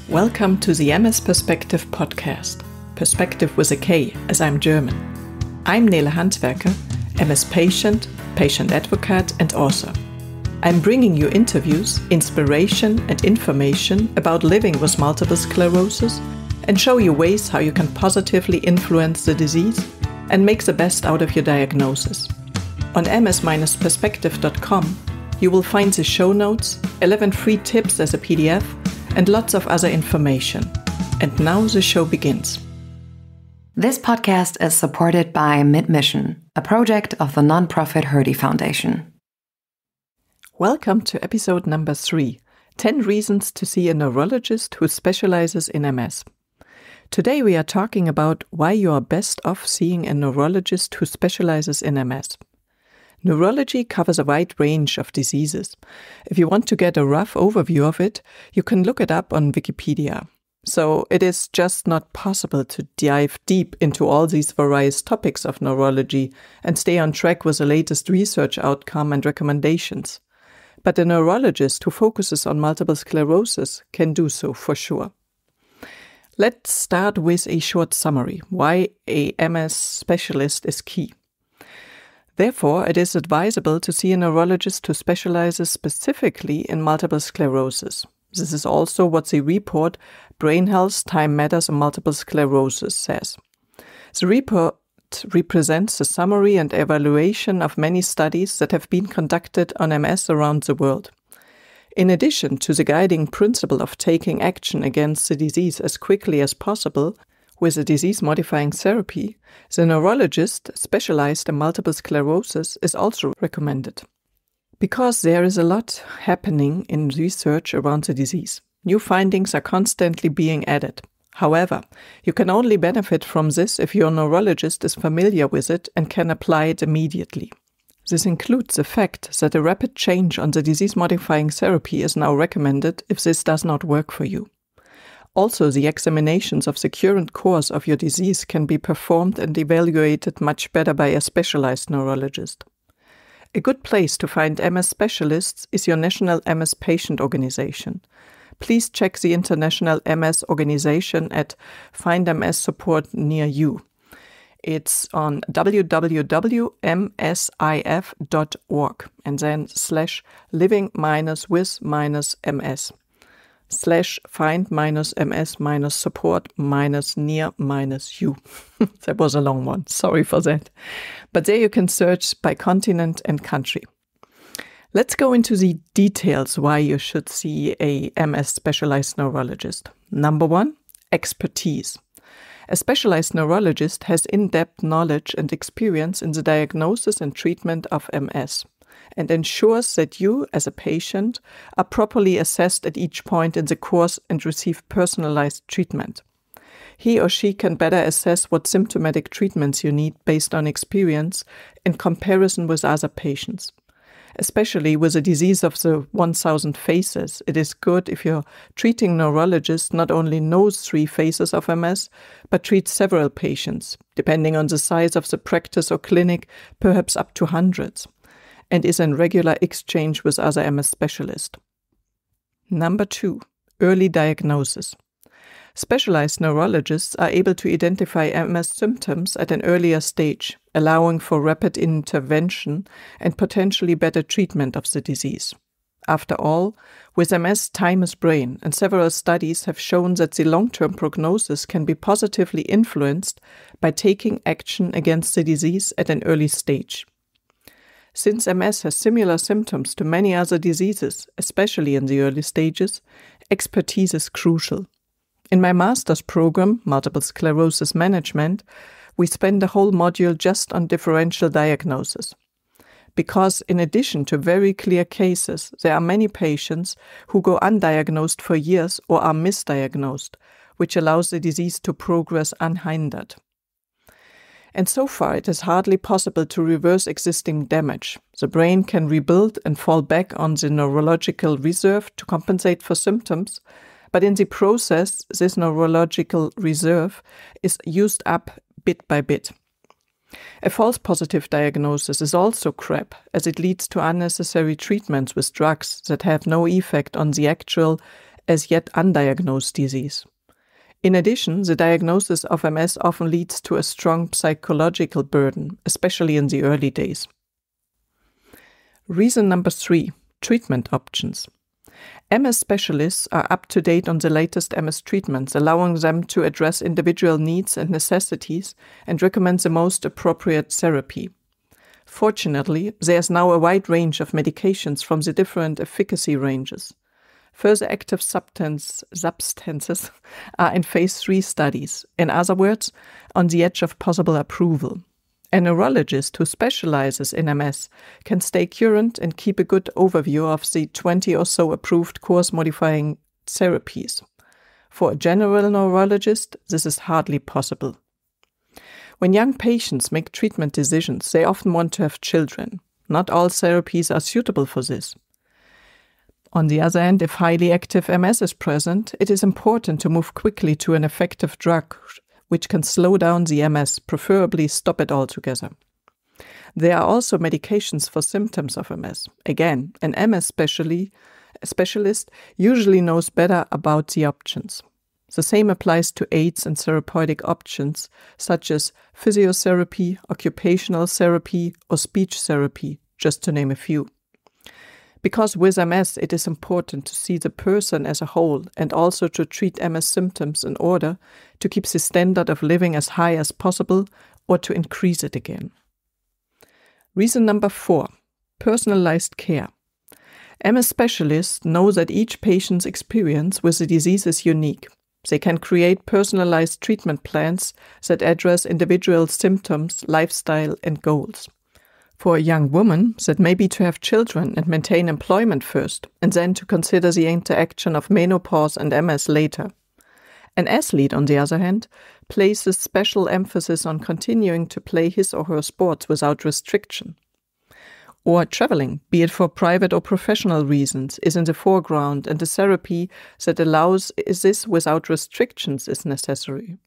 Welcome to the MS-Perspektive podcast. Perspective with a K, as I'm German. I'm Nele Handwerker, MS patient, patient advocate and author. I'm bringing you interviews, inspiration and information about living with multiple sclerosis and show you ways how you can positively influence the disease and make the best out of your diagnosis. On ms-perspektive.com you will find the show notes, 11 free tips as a PDF and lots of other information. And now the show begins. This podcast is supported by Mid-Mission, a project of the nonprofit Hertie Foundation. Welcome to episode number 3, 10 reasons to see a neurologist who specializes in MS. Today we are talking about why you are best off seeing a neurologist who specializes in MS. Neurology covers a wide range of diseases. If you want to get a rough overview of it, you can look it up on Wikipedia. So it is just not possible to dive deep into all these various topics of neurology and stay on track with the latest research outcome and recommendations. But a neurologist who focuses on multiple sclerosis can do so for sure. Let's start with a short summary, why a MS specialist is key. Therefore, it is advisable to see a neurologist who specializes specifically in multiple sclerosis. This is also what the report Brain Health, Time Matters and Multiple Sclerosis says. The report represents a summary and evaluation of many studies that have been conducted on MS around the world. In addition to the guiding principle of taking action against the disease as quickly as possible, with a disease-modifying therapy, the neurologist specialized in multiple sclerosis is also recommended. Because there is a lot happening in research around the disease. New findings are constantly being added. However, you can only benefit from this if your neurologist is familiar with it and can apply it immediately. This includes the fact that a rapid change on the disease-modifying therapy is now recommended if this does not work for you. Also, the examinations of the current course of your disease can be performed and evaluated much better by a specialized neurologist. A good place to find MS specialists is your National MS Patient Organization. Please check the International MS Organization at Find MS Support near you. It's on www.msif.org and then /living-with-ms. /find-ms-support-near-you. That was a long one. Sorry for that. But there you can search by continent and country. Let's go into the details why you should see a MS specialized neurologist. Number 1, expertise. A specialized neurologist has in-depth knowledge and experience in the diagnosis and treatment of MS and ensures that you, as a patient, are properly assessed at each point in the course and receive personalized treatment. He or she can better assess what symptomatic treatments you need based on experience in comparison with other patients. Especially with a disease of the 1,000 phases, it is good if your treating neurologist not only knows 3 phases of MS, but treats several patients, depending on the size of the practice or clinic, perhaps up to hundreds, and is in regular exchange with other MS specialists. Number 2, early diagnosis. Specialized neurologists are able to identify MS symptoms at an earlier stage, allowing for rapid intervention and potentially better treatment of the disease. After all, with MS, time is brain, and several studies have shown that the long-term prognosis can be positively influenced by taking action against the disease at an early stage. Since MS has similar symptoms to many other diseases, especially in the early stages, expertise is crucial. In my master's program, Multiple Sclerosis Management, we spend a whole module just on differential diagnosis. Because in addition to very clear cases, there are many patients who go undiagnosed for years or are misdiagnosed, which allows the disease to progress unhindered. And so far, it is hardly possible to reverse existing damage. The brain can rebuild and fall back on the neurological reserve to compensate for symptoms, but in the process, this neurological reserve is used up bit by bit. A false positive diagnosis is also crap, as it leads to unnecessary treatments with drugs that have no effect on the actual as yet undiagnosed disease. In addition, the diagnosis of MS often leads to a strong psychological burden, especially in the early days. Reason number 3, treatment options. MS specialists are up to date on the latest MS treatments, allowing them to address individual needs and necessities and recommend the most appropriate therapy. Fortunately, there is now a wide range of medications from the different efficacy ranges. Further active substances are in phase 3 studies, in other words, on the edge of possible approval. A neurologist who specializes in MS can stay current and keep a good overview of the 20 or so approved course-modifying therapies. For a general neurologist, this is hardly possible. When young patients make treatment decisions, they often want to have children. Not all therapies are suitable for this. On the other hand, if highly active MS is present, it is important to move quickly to an effective drug which can slow down the MS, preferably stop it altogether. There are also medications for symptoms of MS. Again, an MS specialist usually knows better about the options. The same applies to aids and therapeutic options, such as physiotherapy, occupational therapy, or speech therapy, just to name a few. Because with MS, it is important to see the person as a whole and also to treat MS symptoms in order to keep the standard of living as high as possible or to increase it again. Reason number 4, personalized care. MS specialists know that each patient's experience with the disease is unique. They can create personalized treatment plans that address individual symptoms, lifestyle, and goals. For a young woman, that may be to have children and maintain employment first, and then to consider the interaction of menopause and MS later. An athlete, on the other hand, places special emphasis on continuing to play his or her sports without restriction. Or traveling, be it for private or professional reasons, is in the foreground, and the therapy that allows this without restrictions is necessary.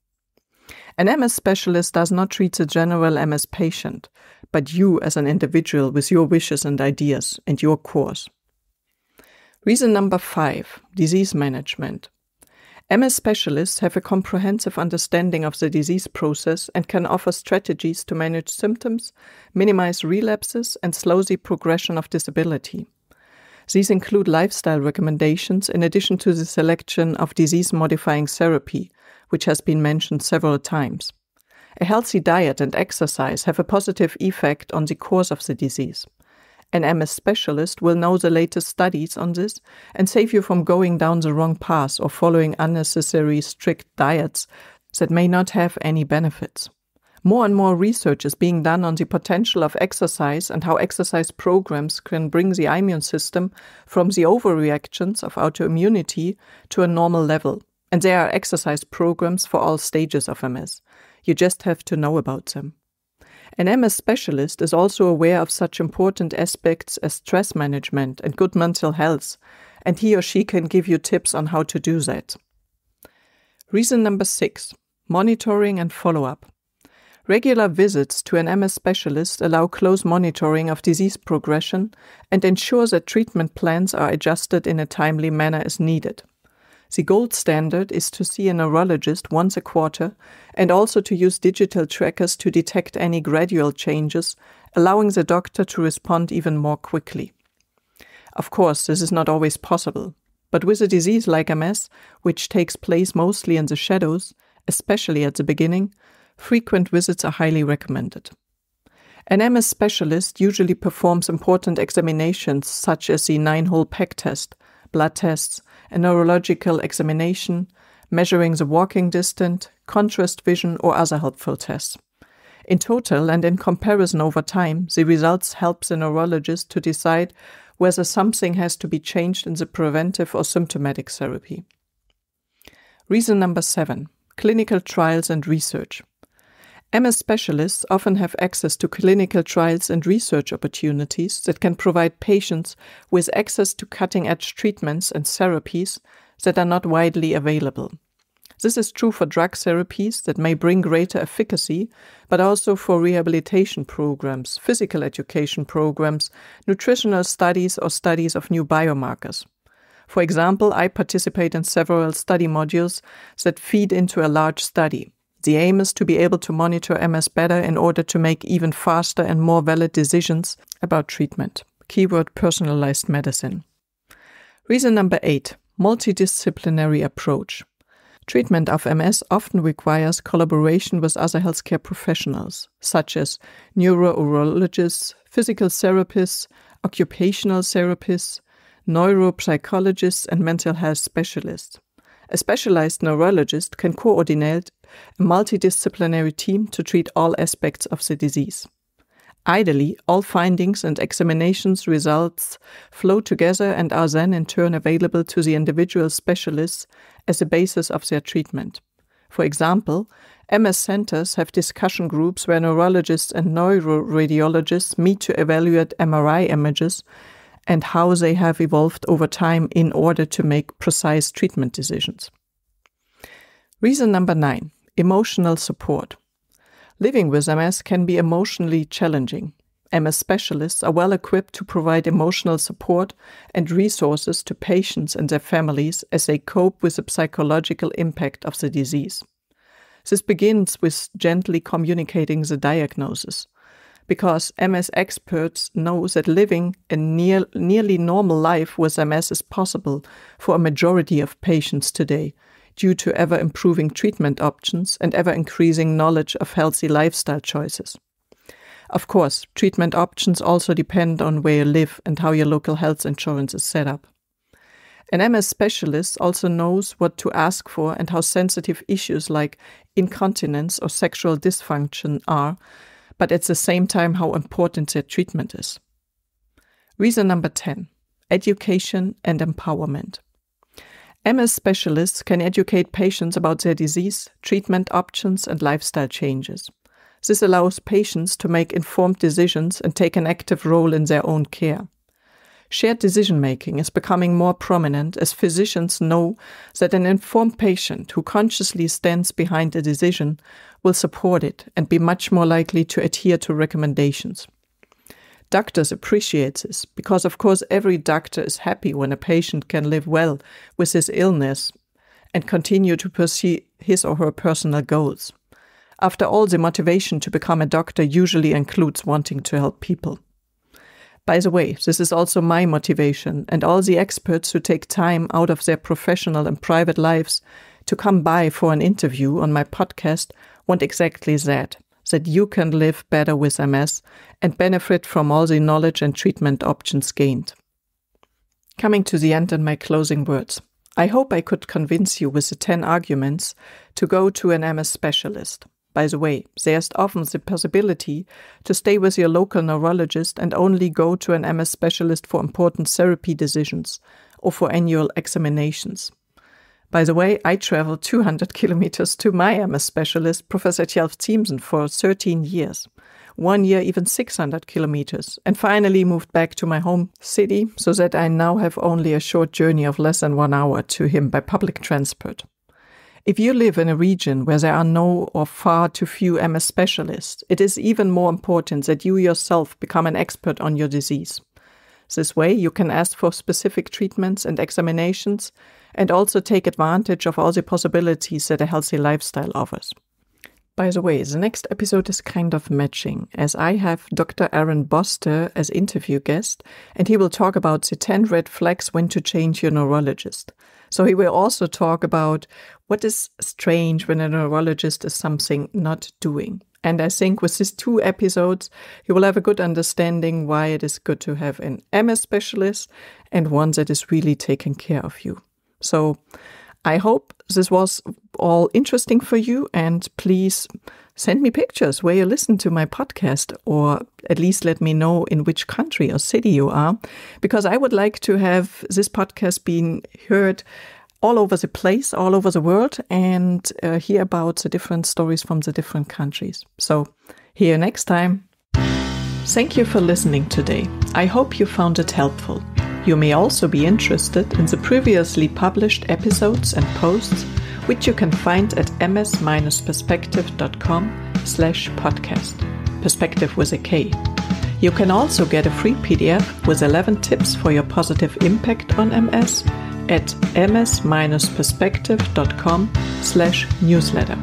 An MS specialist does not treat the general MS patient, but you as an individual with your wishes and ideas and your course. Reason number 5, disease management. MS specialists have a comprehensive understanding of the disease process and can offer strategies to manage symptoms, minimize relapses, and slow the progression of disability. These include lifestyle recommendations in addition to the selection of disease-modifying therapy, which has been mentioned several times. A healthy diet and exercise have a positive effect on the course of the disease. An MS specialist will know the latest studies on this and save you from going down the wrong path or following unnecessary strict diets that may not have any benefits. More and more research is being done on the potential of exercise and how exercise programs can bring the immune system from the overreactions of autoimmunity to a normal level. And there are exercise programs for all stages of MS. You just have to know about them. An MS specialist is also aware of such important aspects as stress management and good mental health, and he or she can give you tips on how to do that. Reason number 6, monitoring and follow-up. Regular visits to an MS specialist allow close monitoring of disease progression and ensure that treatment plans are adjusted in a timely manner as needed. The gold standard is to see a neurologist once a quarter and also to use digital trackers to detect any gradual changes, allowing the doctor to respond even more quickly. Of course, this is not always possible, but with a disease like MS, which takes place mostly in the shadows, especially at the beginning, frequent visits are highly recommended. An MS specialist usually performs important examinations such as the 9-hole peg test, blood tests, a neurological examination, measuring the walking distance, contrast vision, or other helpful tests. In total and in comparison over time, the results help the neurologist to decide whether something has to be changed in the preventive or symptomatic therapy. Reason number 7, clinical trials and research. MS specialists often have access to clinical trials and research opportunities that can provide patients with access to cutting-edge treatments and therapies that are not widely available. This is true for drug therapies that may bring greater efficacy, but also for rehabilitation programs, physical education programs, nutritional studies, or studies of new biomarkers. For example, I participate in several study modules that feed into a large study. The aim is to be able to monitor MS better in order to make even faster and more valid decisions about treatment. Keyword personalized medicine. Reason number 8, multidisciplinary approach. Treatment of MS often requires collaboration with other healthcare professionals, such as neurologists, physical therapists, occupational therapists, neuropsychologists, and mental health specialists. A specialized neurologist can coordinate a multidisciplinary team to treat all aspects of the disease. Ideally, all findings and examinations results flow together and are then in turn available to the individual specialists as a basis of their treatment. For example, MS centers have discussion groups where neurologists and neuroradiologists meet to evaluate MRI images and how they have evolved over time in order to make precise treatment decisions. Reason number 9, emotional support. Living with MS can be emotionally challenging. MS specialists are well equipped to provide emotional support and resources to patients and their families as they cope with the psychological impact of the disease. This begins with gently communicating the diagnosis, because MS experts know that living a nearly normal life with MS is possible for a majority of patients today, due to ever-improving treatment options and ever-increasing knowledge of healthy lifestyle choices. Of course, treatment options also depend on where you live and how your local health insurance is set up. An MS specialist also knows what to ask for and how sensitive issues like incontinence or sexual dysfunction are, but at the same time how important their treatment is. Reason number 10, education and empowerment. MS specialists can educate patients about their disease, treatment options, and lifestyle changes. This allows patients to make informed decisions and take an active role in their own care. Shared decision-making is becoming more prominent as physicians know that an informed patient who consciously stands behind a decision will support it and be much more likely to adhere to recommendations. Doctors appreciate this because, of course, every doctor is happy when a patient can live well with his illness and continue to pursue his or her personal goals. After all, the motivation to become a doctor usually includes wanting to help people. By the way, this is also my motivation, and all the experts who take time out of their professional and private lives to come by for an interview on my podcast want exactly that you can live better with MS and benefit from all the knowledge and treatment options gained. Coming to the end and my closing words. I hope I could convince you with the 10 arguments to go to an MS specialist. By the way, there's often the possibility to stay with your local neurologist and only go to an MS specialist for important therapy decisions or for annual examinations. By the way, I traveled 200 kilometers to my MS specialist, Professor Tjalf Thiemsen, for 13 years. 1 year, even 600 kilometers, and finally moved back to my home city so that I now have only a short journey of less than 1 hour to him by public transport. If you live in a region where there are no or far too few MS specialists, it is even more important that you yourself become an expert on your disease. This way, you can ask for specific treatments and examinations and also take advantage of all the possibilities that a healthy lifestyle offers. By the way, the next episode is kind of matching, as I have Dr. Aaron Boster as interview guest, and he will talk about the 10 red flags when to change your neurologist. So he will also talk about what is strange when a neurologist is something not doing. And I think with these 2 episodes, you will have a good understanding why it is good to have an MS specialist and one that is really taking care of you. So I hope this was all interesting for you, and please send me pictures where you listen to my podcast, or at least let me know in which country or city you are, because I would like to have this podcast being heard all over the place, all over the world, and hear about the different stories from the different countries. So, see you next time. Thank you for listening today. I hope you found it helpful. You may also be interested in the previously published episodes and posts, which you can find at ms-perspektive.com/podcast. Perspective with a K. You can also get a free PDF with 11 tips for your positive impact on MS, at ms-perspektive.com/newsletter.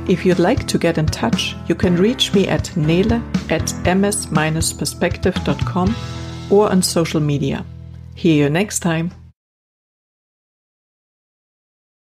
If you'd like to get in touch, you can reach me at nele@ms-perspektive.com or on social media. Hear you next time.